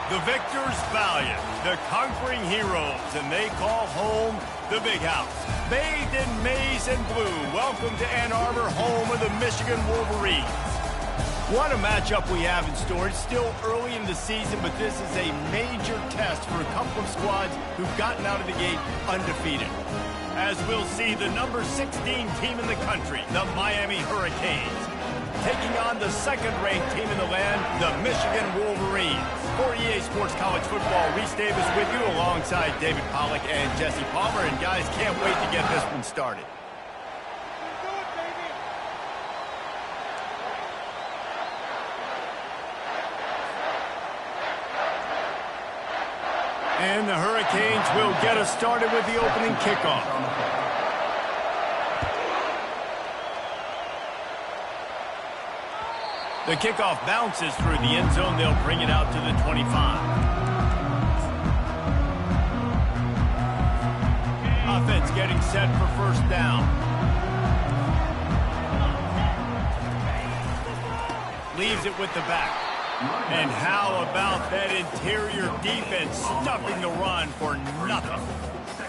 The victors valiant, the conquering heroes, and they call home the Big House. Bathed in maize and blue, welcome to Ann Arbor, home of the Michigan Wolverines. What a matchup we have in store. It's still early in the season, but this is a major test for a couple of squads who've gotten out of the gate undefeated. As we'll see, the number 16 team in the country, the Miami Hurricanes, taking on the second-ranked team in the land, the Michigan Wolverines. For EA Sports College Football, Reese Davis with you alongside David Pollack and Jesse Palmer. And guys, can't wait to get this one started. And the Hurricanes will get us started with the opening kickoff. The kickoff bounces through the end zone. They'll bring it out to the 25. Offense getting set for first down. Leaves it with the back. And how about that interior defense stuffing the run for nothing?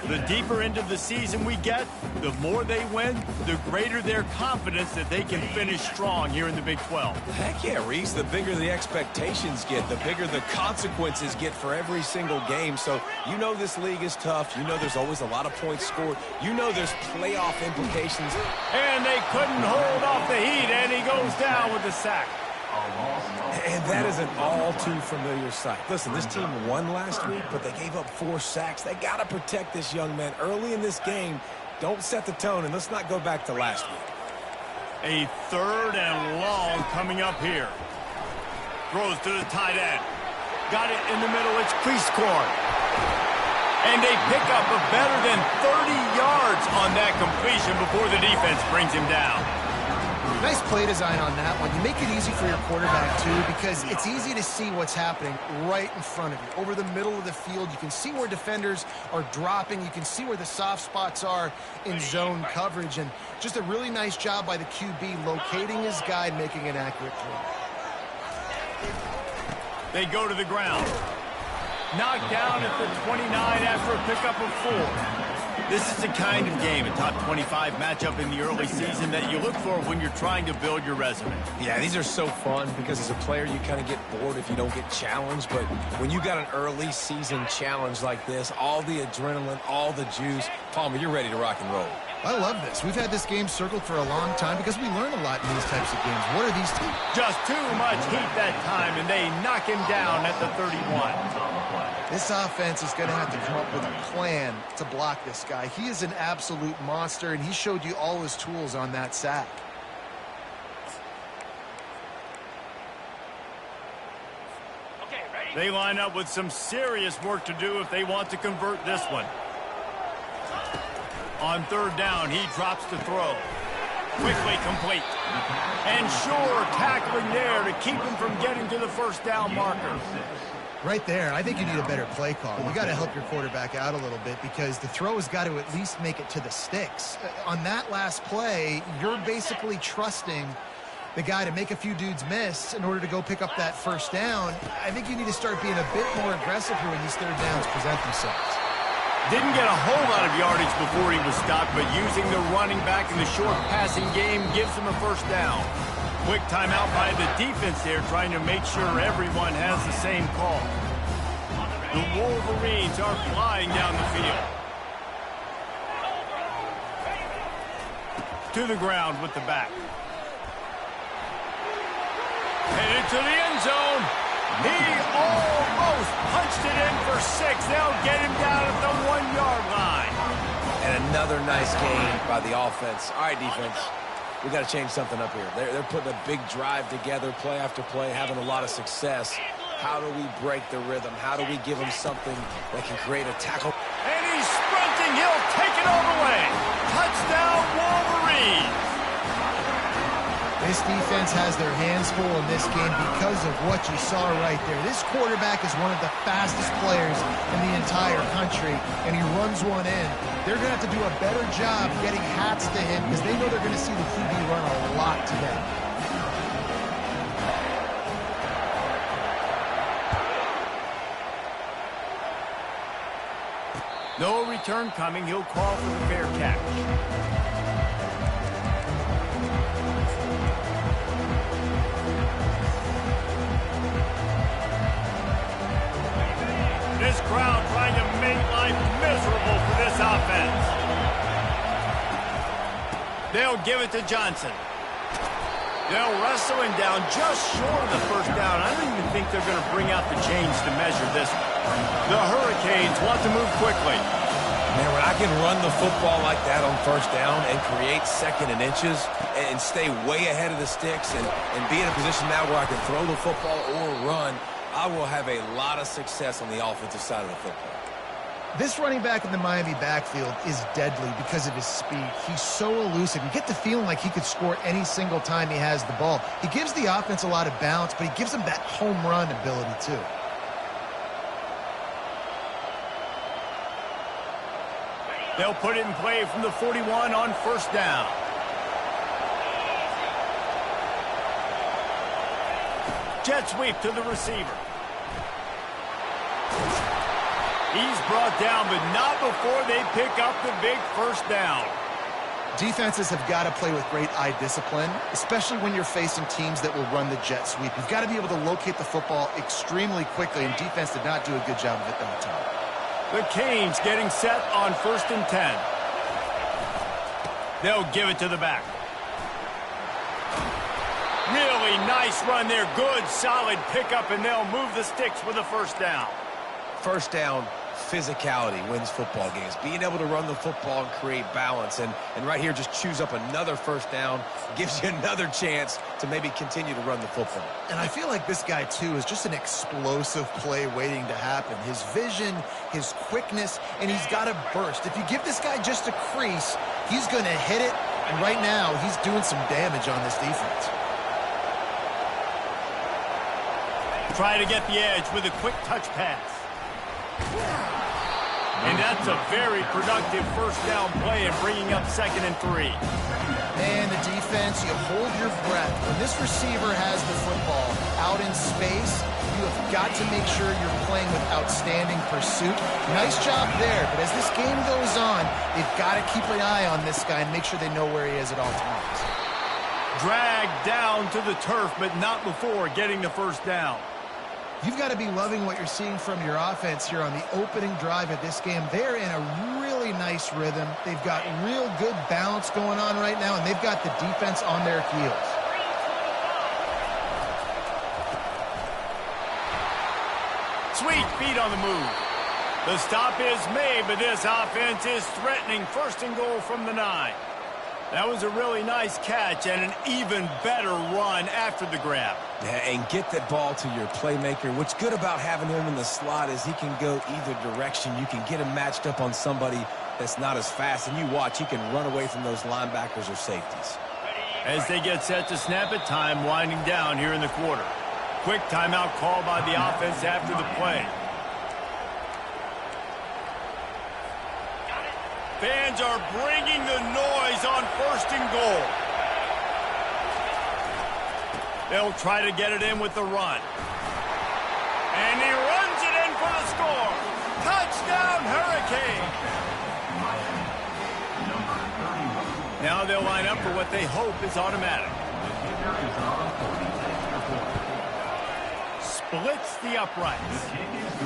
The deeper into the season we get, the more they win, the greater their confidence that they can finish strong here in the Big 12. Heck yeah, Reese. The bigger the expectations get, the bigger the consequences get for every single game. So you know this league is tough. You know there's always a lot of points scored. You know there's playoff implications. And they couldn't hold off the heat, and he goes down with the sack. And that is an all-too-familiar sight. Listen, this team won last week, but they gave up 4 sacks. They got to protect this young man early in this game. Don't set the tone, and let's not go back to last week. A third and long coming up here. Throws to the tight end. Got it in the middle. It's Prieskorn. And they pick up a better than 30 yards on that completion before the defense brings him down. Nice play design on that one. You make it easy for your quarterback, too, because it's easy to see what's happening right in front of you. Over the middle of the field, you can see where defenders are dropping. You can see where the soft spots are in zone coverage. And just a really nice job by the QB locating his guy and making an accurate throw. They go to the ground. Knocked down at the 29 after a pickup of 4. This is the kind of game, a top 25 matchup in the early season, that you look for when you're trying to build your resume. Yeah, these are so fun because as a player, you kind of get bored if you don't get challenged. But when you got an early season challenge like this, all the adrenaline, all the juice, Palmer, you're ready to rock and roll. I love this. We've had this game circled for a long time because we learn a lot in these types of games. What are these two? Just too much heat that time, and they knock him down at the 31. This offense is going to have to come up with a plan to block this guy. He is an absolute monster, and he showed you all his tools on that sack. They line up with some serious work to do if they want to convert this one. On third down, he drops to throw. Quickly complete. And sure, tackling there to keep him from getting to the first down marker. Right there, I think you need a better play call. You got to help your quarterback out a little bit because the throw has got to at least make it to the sticks. On that last play, you're basically trusting the guy to make a few dudes miss in order to go pick up that first down. I think you need to start being a bit more aggressive here when these third downs present themselves. Didn't get a whole lot of yardage before he was stopped, but using the running back in the short passing game gives him a first down. Quick timeout by the defense there, trying to make sure everyone has the same call. The Wolverines are flying down the field. To the ground with the back. Headed to the end zone. He almost punched it in for 6. They'll get him down at the 1-yard line. And another nice game by the offense. All right, defense. We got to change something up here. They're putting a big drive together, play after play, having a lot of success. How do we break the rhythm? How do we give them something that can create a tackle? And he's sprinting. He'll take it all the way. Touchdown, Wolverines. This defense has their hands full in this game because of what you saw right there. This quarterback is one of the fastest players in the entire country, and he runs one in. They're going to have to do a better job getting hats to him because they know they're going to see the QB run a lot today. No return coming. He'll call for the fair catch. This crowd trying to make life miserable for this offense. They'll give it to Johnson. They'll wrestle him down just short of the first down. I don't even think they're going to bring out the chains to measure this one. The Hurricanes want to move quickly. Man, when I can run the football like that on first down and create second and inches and stay way ahead of the sticks and be in a position now where I can throw the football or run, I will have a lot of success on the offensive side of the football. This running back in the Miami backfield is deadly because of his speed. He's so elusive. You get the feeling like he could score any single time he has the ball. He gives the offense a lot of balance, but he gives them that home run ability too. They'll put it in play from the 41 on first down. Jet sweep to the receiver. He's brought down, but not before they pick up the big first down. Defenses have got to play with great eye discipline, especially when you're facing teams that will run the jet sweep. You've got to be able to locate the football extremely quickly, and defense did not do a good job of it that time. The Canes getting set on 1st and 10. They'll give it to the back. Really nice run there. Good, solid pickup, and they'll move the sticks with a first down. First down, physicality wins football games. Being able to run the football and create balance. And right here, just choose up another first down. Gives you another chance to maybe continue to run the football. And I feel like this guy, too, is just an explosive play waiting to happen. His vision, his quickness, and he's got a burst. If you give this guy just a crease, he's going to hit it. And right now, he's doing some damage on this defense. Try to get the edge with a quick touch pass. And that's a very productive first down play and bringing up 2nd and 3. Man, the defense, you hold your breath. When this receiver has the football out in space, you have got to make sure you're playing with outstanding pursuit. Nice job there, but as this game goes on, they've got to keep an eye on this guy and make sure they know where he is at all times. Dragged down to the turf, but not before getting the first down. You've got to be loving what you're seeing from your offense here on the opening drive of this game. They're in a really nice rhythm. They've got real good balance going on right now, and they've got the defense on their heels. Sweet feet on the move. The stop is made, but this offense is threatening 1st and goal from the 9. That was a really nice catch and an even better run after the grab. Yeah, and get that ball to your playmaker. What's good about having him in the slot is he can go either direction. You can get him matched up on somebody that's not as fast, and you watch, he can run away from those linebackers or safeties. As they get set to snap it, time winding down here in the quarter. Quick timeout call by the offense after the play. Fans are bringing the noise on 1st and goal. They'll try to get it in with the run. And he runs it in for the score. Touchdown, Hurricane. Now they'll line up for what they hope is automatic. Splits the uprights.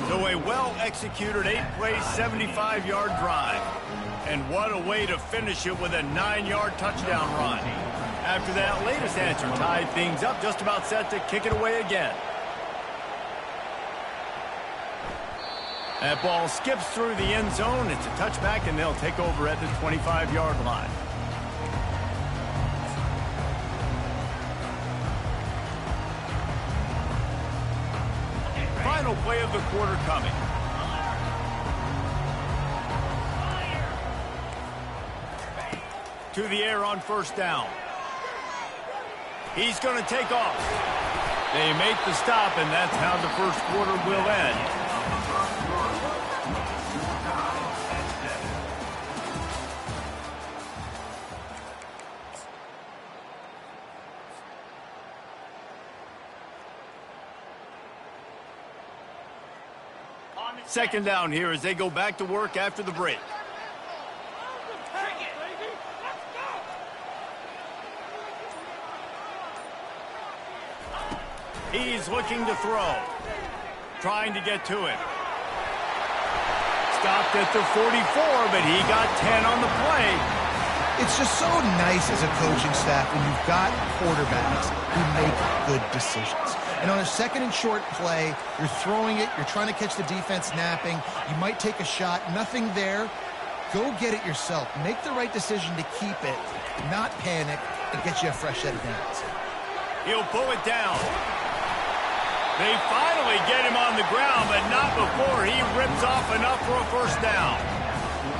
So a well-executed 8-play, 75-yard drive. And what a way to finish it with a 9-yard touchdown run. After that latest answer tied things up, just about set to kick it away again. That ball skips through the end zone. It's a touchback, and they'll take over at the 25-yard line. Final play of the quarter coming. To the air on first down. He's going to take off. They make the stop, and that's how the first quarter will end. Second down here as they go back to work after the break. He's looking to throw. Trying to get to it. Stopped at the 44, but he got 10 on the play. It's just so nice as a coaching staff when you've got quarterbacks who make good decisions. And on a second and short play, you're throwing it, you're trying to catch the defense napping, you might take a shot, nothing there. Go get it yourself. Make the right decision to keep it, not panic, and get you a fresh set of downs. He'll pull it down. They finally get him on the ground, but not before he rips off enough for a first down.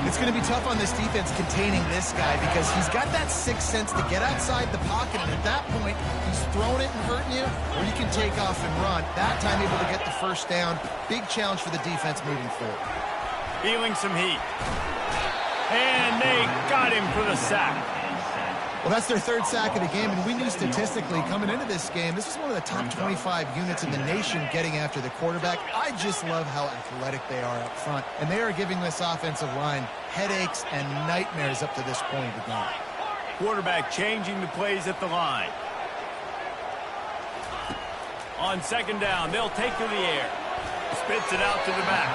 It's going to be tough on this defense containing this guy because he's got that sixth sense to get outside the pocket, and at that point, he's throwing it and hurting you, or you can take off and run. That time able to get the first down. Big challenge for the defense moving forward. Feeling some heat. And they got him for the sack. Well, that's their third sack of the game, and we knew statistically coming into this game, this is one of the top 25 units in the nation getting after the quarterback. I just love how athletic they are up front, and they are giving this offensive line headaches and nightmares up to this point of the game. Quarterback changing the plays at the line. On second down, they'll take to the air. Spits it out to the back.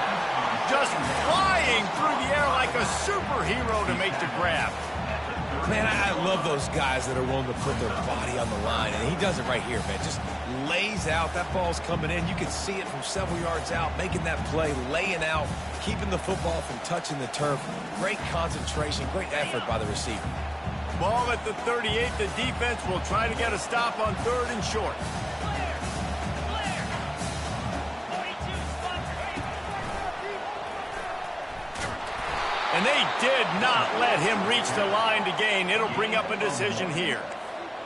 Just flying through the air like a superhero to make the grab. Man, I love those guys that are willing to put their body on the line, and he does it right here, man. Just lays out. That ball's coming in. You can see it from several yards out, making that play, laying out, keeping the football from touching the turf. Great concentration, great effort by the receiver. Ball at the 38. The defense will try to get a stop on third and short. And they did not let him reach the line to gain. It'll bring up a decision here.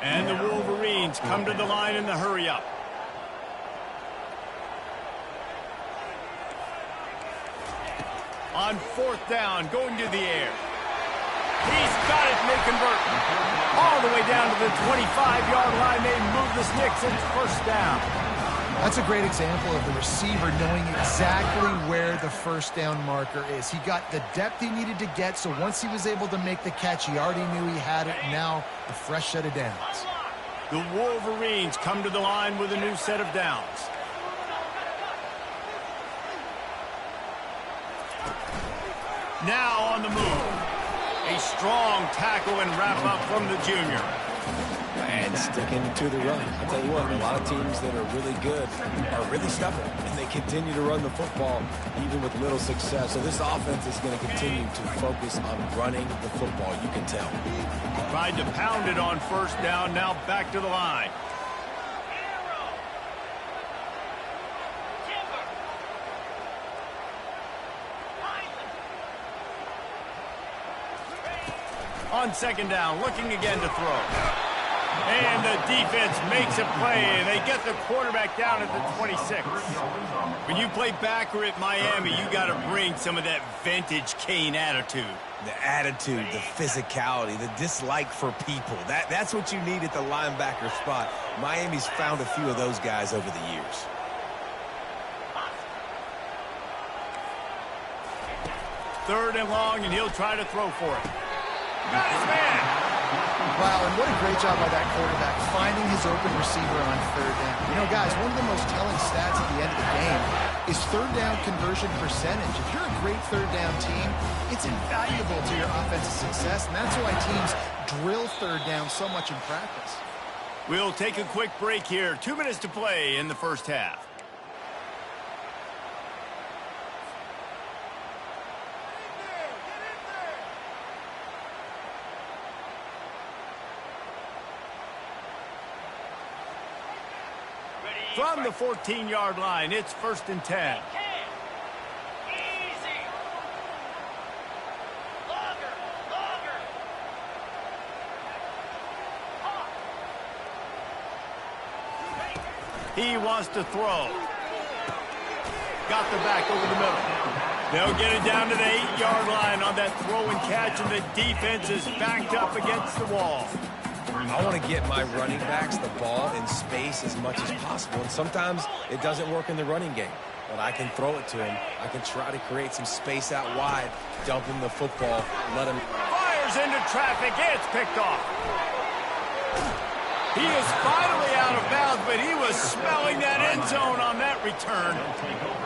And the Wolverines come to the line in the hurry-up. On fourth down, going to the air. He's got it, and they convert. All the way down to the 25-yard line. They move the sticks. It's first down. That's a great example of the receiver knowing exactly where the first down marker is. He got the depth he needed to get, so once he was able to make the catch, he already knew he had it. Now, a fresh set of downs. The Wolverines come to the line with a new set of downs. Now on the move. A strong tackle and wrap-up from the junior. And sticking to the run. I'll tell you what, a lot of teams that are really good are really stubborn, and they continue to run the football even with little success. So this offense is going to continue to focus on running the football. You can tell. Tried to pound it on first down, now back to the line. On second down, looking again to throw. And the defense makes a play, and they get the quarterback down at the 26. When you play backer at Miami, you got to bring some of that vintage Kane attitude. The attitude, the physicality, the dislike for people. That's what you need at the linebacker spot. Miami's found a few of those guys over the years. Third and long, and he'll try to throw for it. Got his man. Wow, and what a great job by that quarterback, finding his open receiver on third down. You know, guys, one of the most telling stats at the end of the game is third down conversion percentage. If you're a great third down team, it's invaluable to your offensive success, and that's why teams drill third down so much in practice. We'll take a quick break here. 2 minutes to play in the first half. From the 14-yard line, it's first and 10. He wants to throw. Got the back over the middle. They'll get it down to the 8-yard line on that throw and catch, and the defense is backed up against the wall. I want to get my running backs the ball in space as much as possible, and sometimes it doesn't work in the running game. But I can throw it to him. I can try to create some space out wide, dump him the football, let him... Fires into traffic. It's picked off. He is finally out of bounds, but he was smelling that end zone on that return.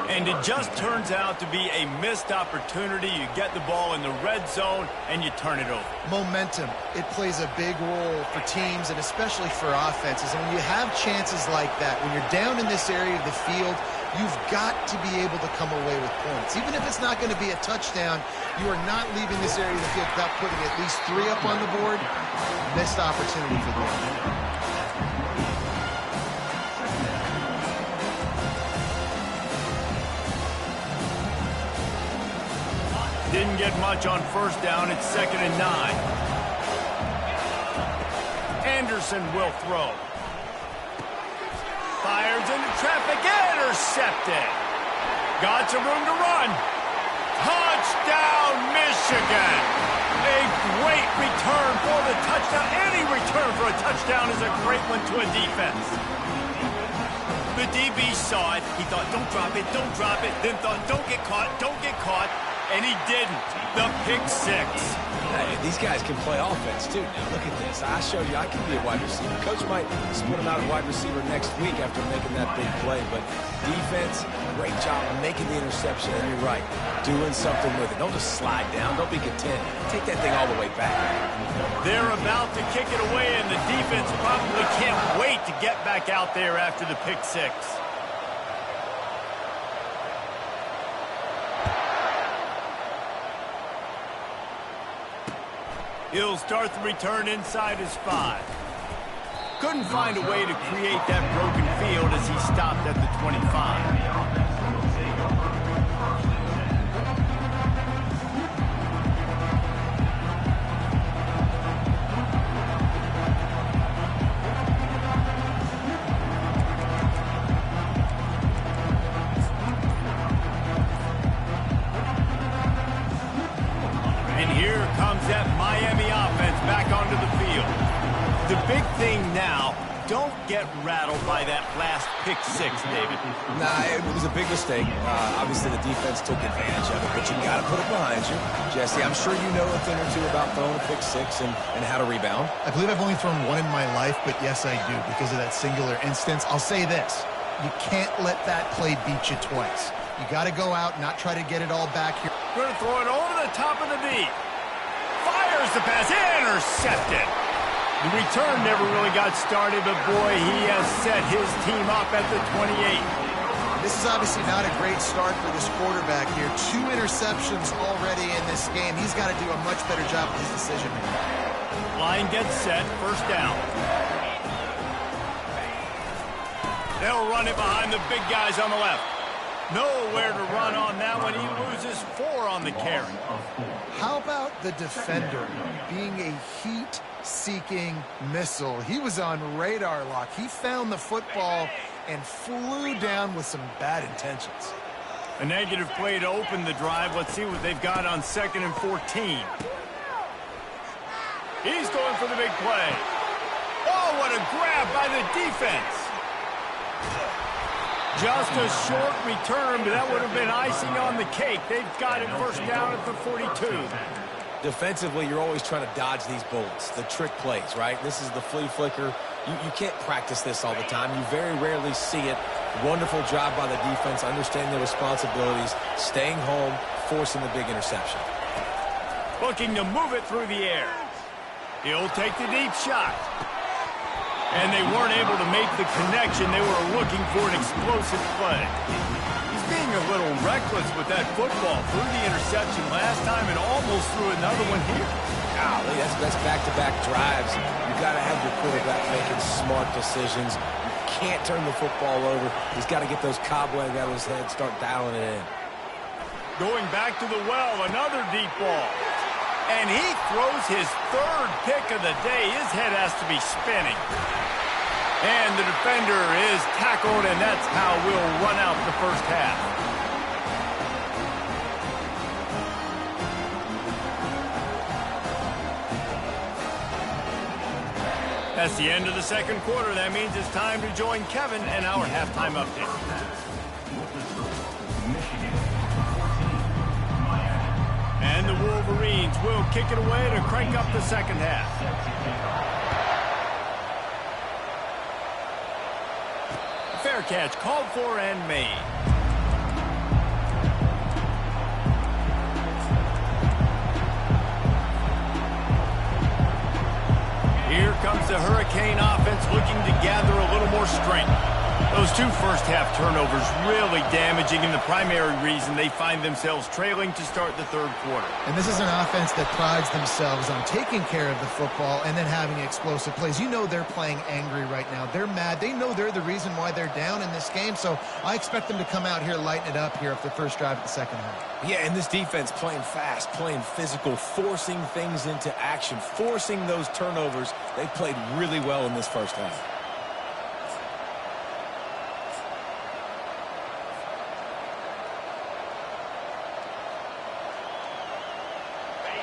And it just turns out to be a missed opportunity. You get the ball in the red zone, and you turn it over. Momentum, it plays a big role for teams and especially for offenses. And when you have chances like that, when you're down in this area of the field, you've got to be able to come away with points. Even if it's not going to be a touchdown, you are not leaving this area of the field without putting at least 3 up on the board. Missed opportunity for them. Didn't get much on first down. It's 2nd and 9. Anderson will throw. Fires into traffic. Intercepted. Got some room to run. Touchdown, Michigan. A great return for the touchdown. Any return for a touchdown is a great one to a defense. The DB saw it. He thought, don't drop it, don't drop it. Then thought, don't get caught, don't get caught. And he didn't. The pick 6. Hey, these guys can play offense, too. Now, look at this. I showed you I can be a wide receiver. Coach might split him out at wide receiver next week after making that big play. But defense, great job of making the interception. And you're right, doing something with it. Don't just slide down. Don't be content. Take that thing all the way back. They're about to kick it away, and the defense probably can't wait to get back out there after the pick 6. He'll start the return inside his 5. Couldn't find a way to create that broken field as he stopped at the 25. That Miami offense back onto the field. The big thing now, don't get rattled by that last pick 6, David. Nah, it was a big mistake. Obviously, the defense took advantage of it, but you got to put it behind you. Jesse, I'm sure you know a thing or two about throwing a pick 6 and how to rebound. I believe I've only thrown 1 in my life, but yes, I do because of that singular instance. I'll say this. You can't let that play beat you twice. You got to go out, not try to get it all back here. Going to throw it over the top of the knee. Fires the pass, intercepted. The return never really got started, but boy, he has set his team up at the 28. This is obviously not a great start for this quarterback here. 2 interceptions already in this game. He's got to do a much better job with his decision-making. Line gets set, first down. They'll run it behind the big guys on the left. Nowhere to run on that one. He loses 4 on the carry. How about the defender being a heat-seeking missile? He was on radar lock. He found the football and flew down with some bad intentions. A negative play to open the drive. Let's see what they've got on 2nd and 14. He's going for the big play. Oh, what a grab by the defense. Just a short return, but that would have been icing on the cake. They've got it first down at the 42. Defensively, you're always trying to dodge these bullets, the trick plays, right? This is the flea flicker. You can't practice this all the time. You very rarely see it. Wonderful job by the defense, understanding their responsibilities, staying home, forcing the big interception. Looking to move it through the air. He'll take the deep shot. And they weren't able to make the connection. They were looking for an explosive play. He's being a little reckless with that football. Threw the interception last time and almost threw another one here. Golly, that's back-to-back drives. You've got to have your quarterback making smart decisions. You can't turn the football over. He's got to get those cobwebs out of his head, start dialing it in. Going back to the well, another deep ball. And he throws his 3rd pick of the day. His head has to be spinning. And the defender is tackled, and that's how we'll run out the first half. That's the end of the second quarter. That means it's time to join Kevin and our halftime update. And the Wolverines will kick it away to crank up the second half. Fair catch called for and made. Here comes the Hurricane offense looking to gather a little more strength. Those two first-half turnovers really damaging and the primary reason they find themselves trailing to start the third quarter. And this is an offense that prides themselves on taking care of the football and then having explosive plays. You know they're playing angry right now. They're mad. They know they're the reason why they're down in this game, so I expect them to come out here, lighten it up here after the first drive of the second half. Yeah, and this defense playing fast, playing physical, forcing things into action, forcing those turnovers. They played really well in this first half.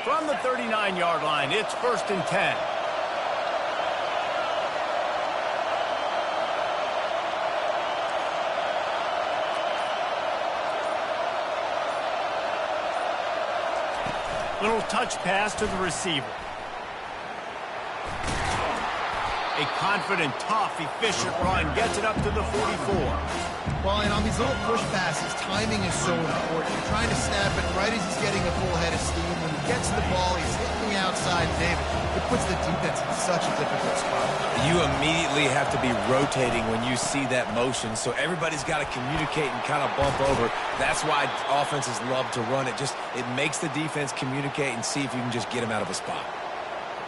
From the 39-yard line, it's 1st and 10. Little touch pass to the receiver. A confident, tough, efficient run gets it up to the 44. Well, and on these little push passes, timing is so important. You're trying to snap it right as he's getting a full head of steam. When he gets the ball, he's hitting the outside, David. It puts the defense in such a difficult spot. You immediately have to be rotating when you see that motion, so everybody's got to communicate and kind of bump over. That's why offenses love to run it. It makes the defense communicate and see if you can just get him out of a spot.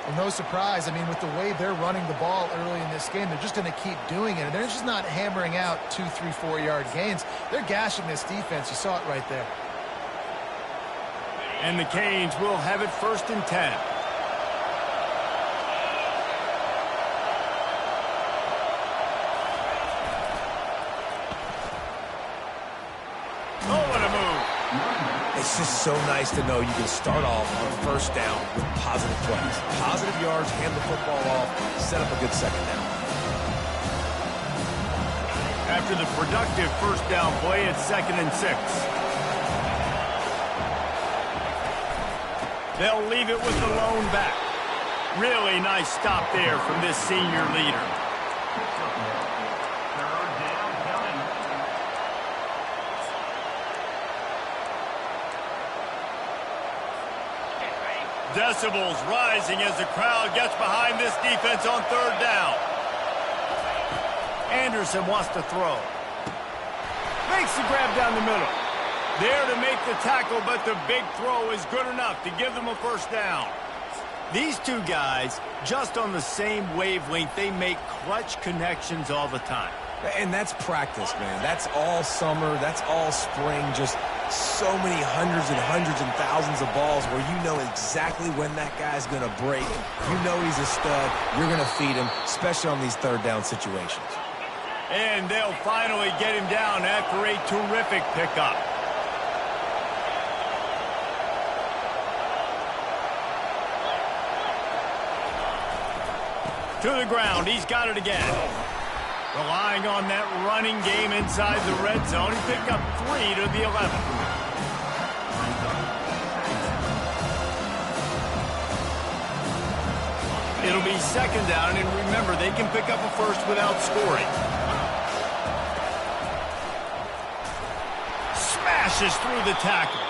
Well, no surprise. I mean, with the way they're running the ball early in this game, they're just going to keep doing it. And they're just not hammering out 2, 3, 4-yard gains. They're gashing this defense. You saw it right there. And the Canes will have it 1st and 10. Oh, what a move. It's just so nice to know you can start off on first down with positive plays. Positive yards, hand the football off, set up a good second down. After the productive first down play, it's 2nd and 6. They'll leave it with the lone back. Really nice stop there from this senior leader. Decibels rising as the crowd gets behind this defense on 3rd down. Anderson wants to throw. Makes the grab down the middle. There to make the tackle, but the big throw is good enough to give them a first down. These two guys, just on the same wavelength, they make clutch connections all the time. And that's practice, man. That's all summer. That's all spring. Just so many hundreds and thousands of balls where you know exactly when that guy's going to break. You know he's a stud. You're going to feed him, especially on these 3rd down situations. And they'll finally get him down after a terrific pickup. To the ground. He's got it again. Relying on that running game inside the red zone. He picked up 3 to the 11. It'll be 2nd down, and remember, they can pick up a first without scoring. Smashes through the tackle.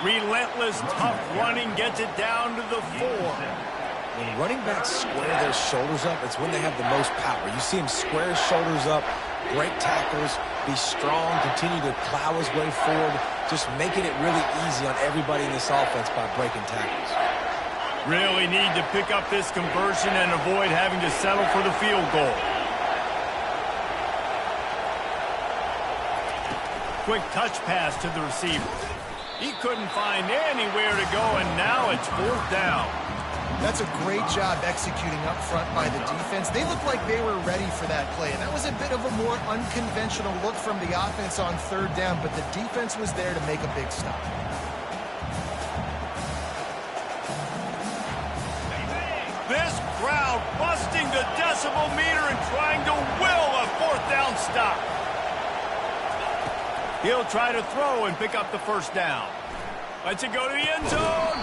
Relentless, tough running gets it down to the 4. When running backs square their shoulders up, it's when they have the most power. You see him square his shoulders up, break tackles, be strong, continue to plow his way forward, just making it really easy on everybody in this offense by breaking tackles. Really need to pick up this conversion and avoid having to settle for the field goal. Quick touch pass to the receiver. He couldn't find anywhere to go, and now it's 4th down. That's a great job executing up front by the defense. They looked like they were ready for that play, and that was a bit of a more unconventional look from the offense on 3rd down, but the defense was there to make a big stop. This crowd busting using the decibel meter and trying to will a fourth down stop. He'll try to throw and pick up the first down. Lets it go to the end zone.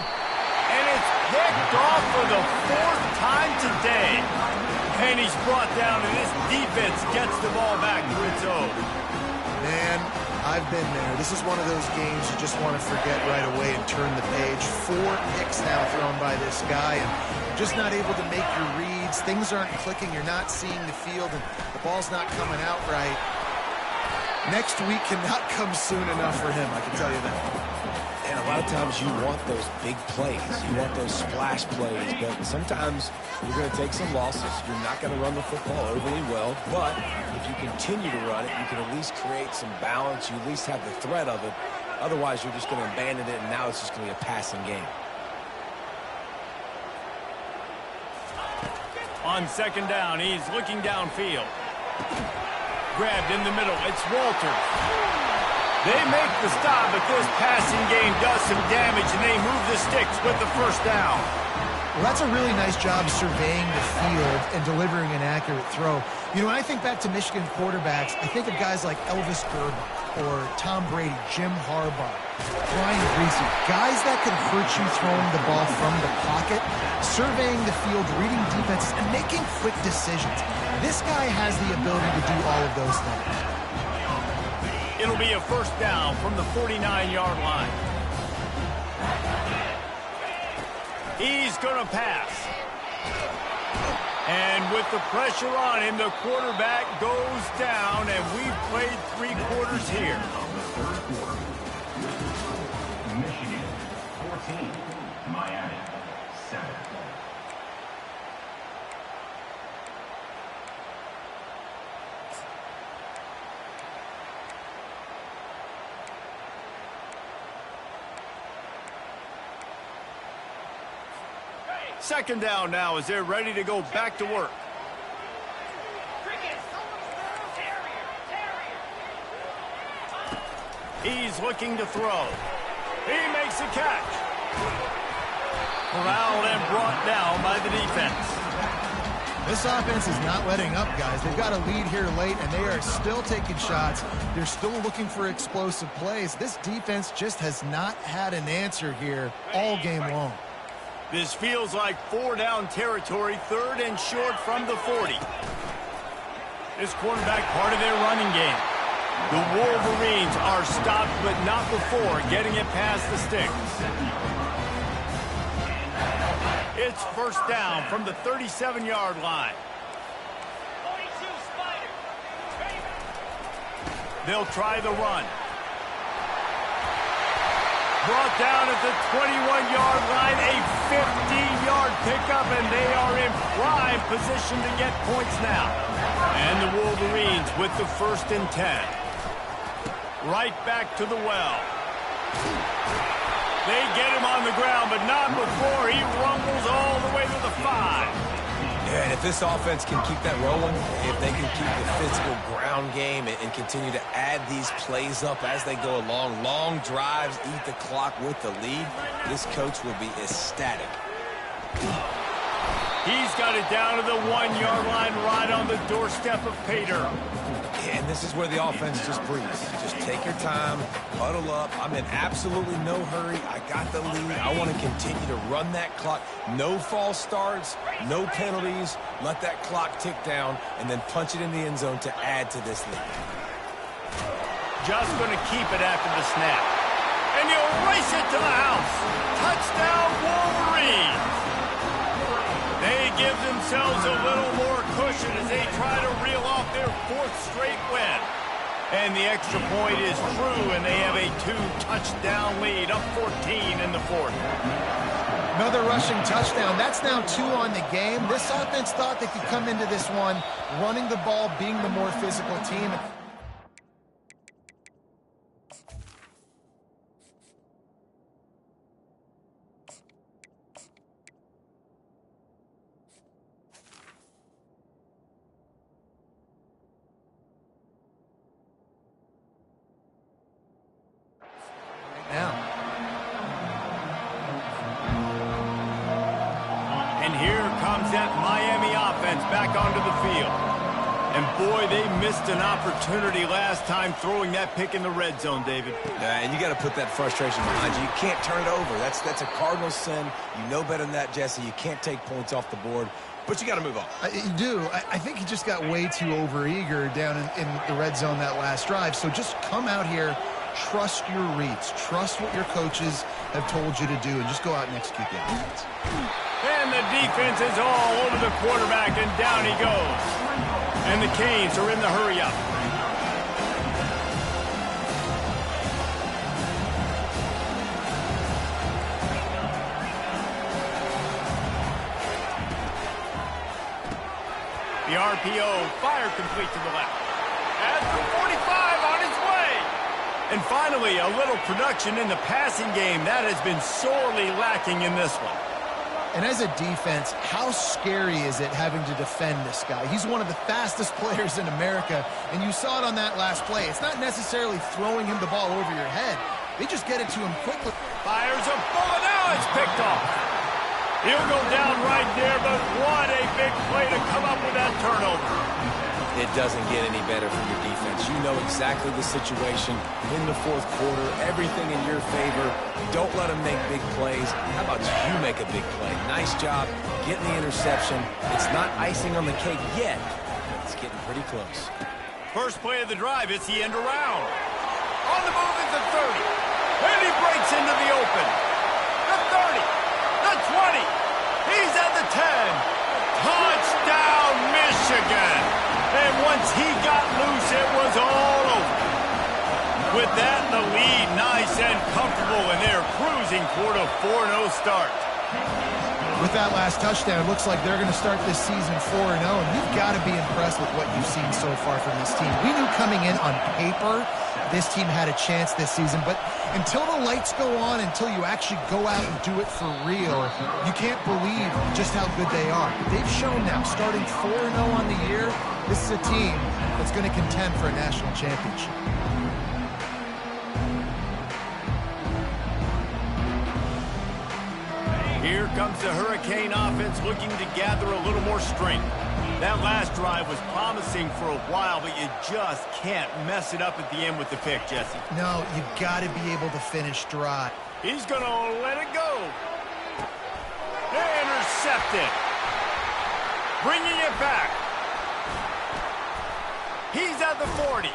And it's picked off for the fourth time today. And he's brought down, and this defense gets the ball back to its own. Man, I've been there. This is one of those games you just want to forget right away and turn the page. 4 picks now thrown by this guy, and you're just not able to make your reads. Things aren't clicking. You're not seeing the field, and the ball's not coming out right. Next week cannot come soon enough for him, I can tell you that. And a lot of times you want those big plays. You want those splash plays. But sometimes you're going to take some losses. You're not going to run the football overly well. But if you continue to run it, you can at least create some balance. You at least have the threat of it. Otherwise, you're just going to abandon it, and now it's just going to be a passing game. On second down, he's looking downfield. Grabbed in the middle. It's Walters. They make the stop, but this passing game does some damage, and they move the sticks with the first down. Well, that's a really nice job surveying the field and delivering an accurate throw. You know, when I think back to Michigan quarterbacks, I think of guys like Elvis Grbac or Tom Brady, Jim Harbaugh, Brian Griese, guys that can hurt you throwing the ball from the pocket, surveying the field, reading defenses, and making quick decisions. This guy has the ability to do all of those things. It'll be a first down from the 49-yard line. He's going to pass. And with the pressure on him, the quarterback goes down, and we've played 3 quarters here. Michigan 14, Miami 7. Second down now as they're ready to go back to work. He's looking to throw. He makes a catch. Corralled and brought down by the defense. This offense is not letting up, guys. They've got a lead here late, and they are still taking shots. They're still looking for explosive plays. This defense just has not had an answer here all game long. This feels like 4-down territory, 3rd and short from the 40. This quarterback part of their running game. The Wolverines are stopped, but not before getting it past the sticks. It's first down from the 37-yard line. They'll try the run. Brought down at the 21-yard line, a 15-yard pickup, and they are in prime position to get points now. And the Wolverines with the 1st and 10. Right back to the well. They get him on the ground, but not before he rumbles all the way to the 5. Yeah, and if this offense can keep that rolling, if they can keep the physical ground game and continue to add these plays up as they go along, long drives, eat the clock with the lead, this coach will be ecstatic. He's got it down to the 1-yard line right on the doorstep of Pater. And this is where the offense just breathes. Just take your time, huddle up. I'm in absolutely no hurry. I got the lead. I want to continue to run that clock. No false starts, no penalties. Let that clock tick down, and then punch it in the end zone to add to this lead. Just going to keep it after the snap. And he'll race it to the house. Touchdown, Wolverines. They give themselves a little more cushion as they try to reel off their 4th straight win. And the extra point is true, and they have a 2-touchdown lead, up 14 in the 4th. Another rushing touchdown. That's now 2 on the game. This offense thought they could come into this one running the ball, being the more physical team. Now. And here comes that Miami offense back And boy, they missed an opportunity last time throwing that pick in the red zone, David. And you got to put that frustration behind you. You can't turn it over. That's a cardinal sin. You know better than that, Jesse. You can't take points off the board, but you got to move on. You do. I think he just got way too overeager down in the red zone that last drive. So just come out here, trust your reads, trust what your coaches have told you to do, and just go out and execute the offense. And the defense is all over the quarterback, and down he goes. And the Canes are in the hurry-up. The RPO, fire complete to the left. At the 45 on his way. And finally, a little production in the passing game. That has been sorely lacking in this one. And as a defense, how scary is it having to defend this guy? He's one of the fastest players in America, and you saw it on that last play. It's not necessarily throwing him the ball over your head. They just get it to him quickly. Fires a bullet. Now it's picked off. He'll go down right there, but what a big play to come up with that turnover. It doesn't get any better for your defense. You know exactly the situation in the fourth quarter, everything in your favor. Don't let them make big plays. How about you make a big play? Nice job getting the interception. It's not icing on the cake yet. It's getting pretty close. First play of the drive, it's the end around. On the move is the 30. And he breaks into the open. The 30. The 20. He's at the 10. Touchdown, Michigan. And once he got loose, it was all over. With that, the lead nice and comfortable, and they're cruising toward a 4-0 start. With that last touchdown, it looks like they're going to start this season 4-0, and you've got to be impressed with what you've seen so far from this team. We knew coming in on paper this team had a chance this season, but until the lights go on, until you actually go out and do it for real, you can't believe just how good they are. They've shown now, starting 4-0 on the year, this is a team that's going to contend for a national championship. Here comes the Hurricane offense looking to gather a little more strength. That last drive was promising for a while, but you just can't mess it up at the end with the pick, Jesse. No, you got to be able to finish dry. He's going to let it go. Intercepted. Bringing it back. He's at the 40.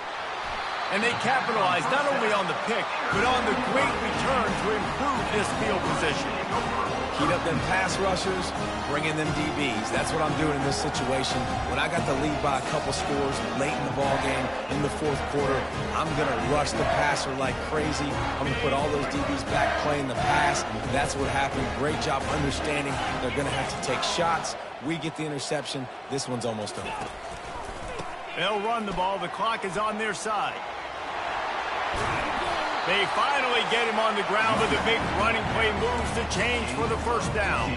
And they capitalize not only on the pick, but on the great return to improve this field position. Heat up them pass rushers, bring in them DBs. That's what I'm doing in this situation. When I got the lead by a couple scores late in the ball game, in the fourth quarter, I'm going to rush the passer like crazy. I'm going to put all those DBs back playing the pass. That's what happened. Great job understanding they're going to have to take shots. We get the interception. This one's almost over. They'll run the ball. The clock is on their side. They finally get him on the ground, but the big running play moves the change for the first down.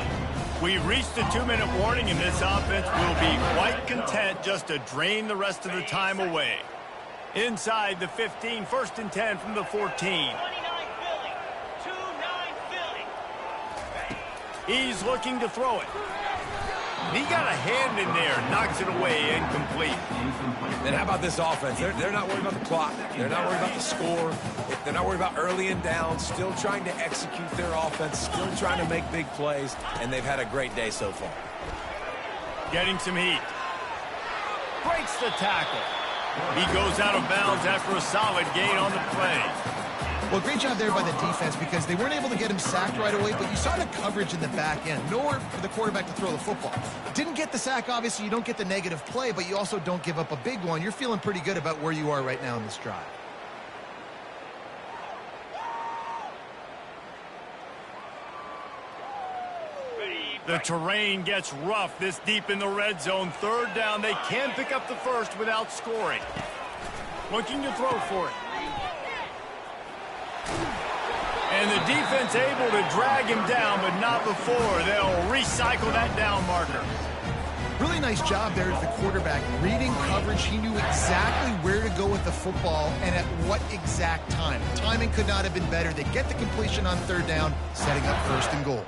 We've reached the 2-minute warning, and this offense will be quite content just to drain the rest of the time away. Inside the 15, 1st and 10 from the 14. He's looking to throw it. He got a hand in there, knocks it away, incomplete. Then how about this offense? They're not worried about the clock. They're not worried about the score. They're not worried about early and down. Still trying to execute their offense. Still trying to make big plays. And they've had a great day so far. Getting some heat. Breaks the tackle. He goes out of bounds after a solid gain on the play. Well, great job there by the defense because they weren't able to get him sacked right away, but you saw the coverage in the back end. Nowhere for the quarterback to throw the football. Didn't get the sack, obviously. You don't get the negative play, but you also don't give up a big one. You're feeling pretty good about where you are right now in this drive. The terrain gets rough this deep in the red zone. 3rd down, they can pick up the first without scoring. Looking to throw for it. And the defense able to drag him down, but not before. They'll recycle that down marker. Really nice job there as the quarterback. Reading coverage, he knew exactly where to go with the football and at what exact time. Timing could not have been better. They get the completion on 3rd down, setting up 1st and goal.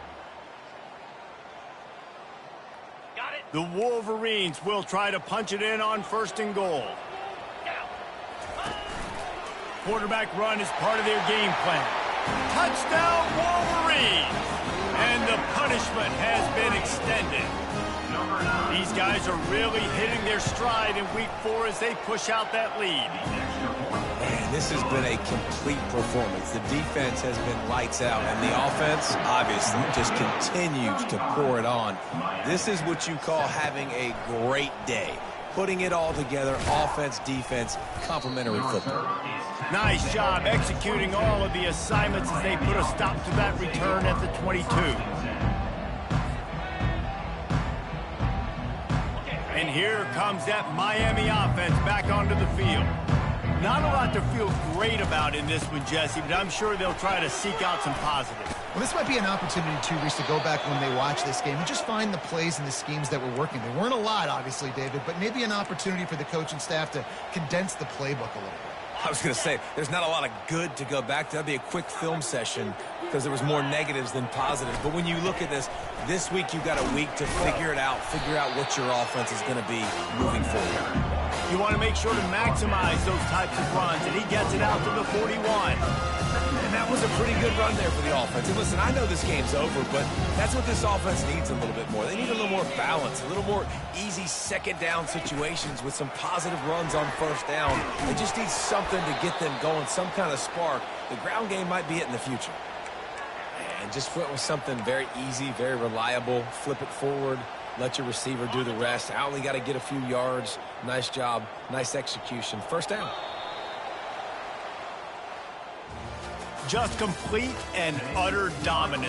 Got it. The Wolverines will try to punch it in on 1st and goal. Quarterback run is part of their game plan. Touchdown, Wolverines! And the punishment has been extended. These guys are really hitting their stride in week 4 as they push out that lead. Man, this has been a complete performance. The defense has been lights out, and the offense, obviously, just continues to pour it on. This is what you call having a great day. Putting it all together, offense, defense, complementary football. Nice job executing all of the assignments as they put a stop to that return at the 22. And here comes that Miami offense back onto the field. Not a lot to feel great about in this one, Jesse, but I'm sure they'll try to seek out some positives. Well, this might be an opportunity, too, Reese, to go back when they watch this game and just find the plays and the schemes that were working. There weren't a lot, obviously, David, but maybe an opportunity for the coaching staff to condense the playbook a little bit. I was going to say, there's not a lot of good to go back to. That'd be a quick film session because there was more negatives than positives. But when you look at this week you've got a week to figure it out, figure out what your offense is going to be moving forward. You want to make sure to maximize those types of runs, and he gets it out to the 41. And that was a pretty good run there for the offense. And listen, I know this game's over, but that's what this offense needs a little bit more. They need a little more balance, a little more easy second down situations with some positive runs on 1st down. They just need something to get them going, some kind of spark. The ground game might be it in the future. And just went with something very easy, very reliable. Flip it forward. Let your receiver do the rest. I only got to get a few yards. Nice job. Nice execution. 1st down. Just complete and utter dominance.